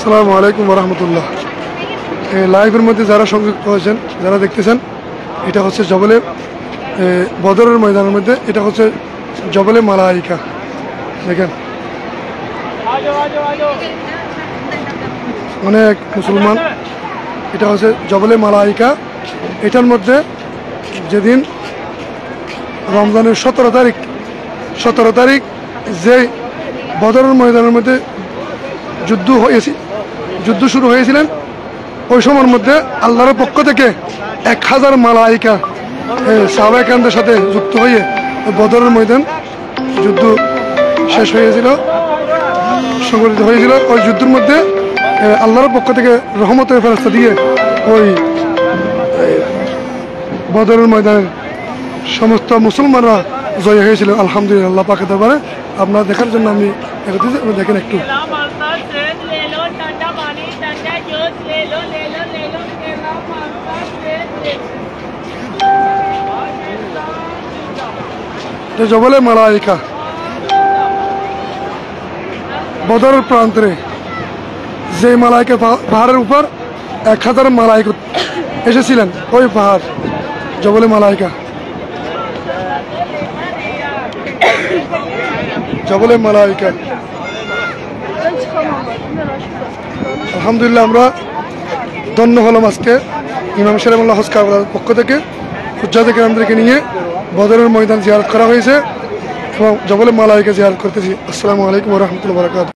আসসালামু আলাইকুম রহমতুল্লাহ। এই লাইভের মধ্যে যারা সংযুক্ত হয়েছেন, যারা দেখতেছেন, এটা হচ্ছে জবলে বদরের ময়দানের মধ্যে, এটা হচ্ছে জবলে মালাইকা। দেখেন অনেক মুসলমান, এটা হচ্ছে জবলে মালাইকা। এটার মধ্যে যেদিন রমজানের 17 তারিখ যে বদরের ময়দানের মধ্যে যুদ্ধ শুরু হয়েছিলেন, ওই সময়ের মধ্যে আল্লাহর পক্ষ থেকে 1000 মালাইকা সাহাবায়ে কেরামদের সাথে যুক্ত হয়ে বদরের ময়দান যুদ্ধ শেষ হয়েছিল, সংগঠিত হয়েছিল। ওই যুদ্ধের মধ্যে আল্লাহর পক্ষ থেকে রহমতের ফেরেশতা দিয়ে ওই বদরের ময়দানের সমস্ত মুসলমানরা জয় হয়েছিল। আলহামদুলিল্লাহ, আল্লাহ পাকের দরবারে। আপনারা দেখার জন্য আমি দেখেন একটু। জবলে মালাইকা বদরের প্রান্তরে যে মালাইকা পাহাড়ের উপর 1000 মালাইকা এসেছিলেন, ওই পাহাড় জবলে মালাইকা, জবলে মালাইকা। আলহামদুলিল্লাহ, আমরা ধন্য হলাম আজকে ইমাম সাহেবুল্লাহ হজ কারবালার পক্ষ থেকে হুজ্জাতে কেরামদেরকে নিয়ে বদরের ময়দান জিয়ারত করা হয়েছে এবং জবলে মালাইকা জিয়ারত করতেছি। আসসালামু আলাইকুম ওয়া রাহমাতুল্লাহি ওয়া বারাকাতুহু।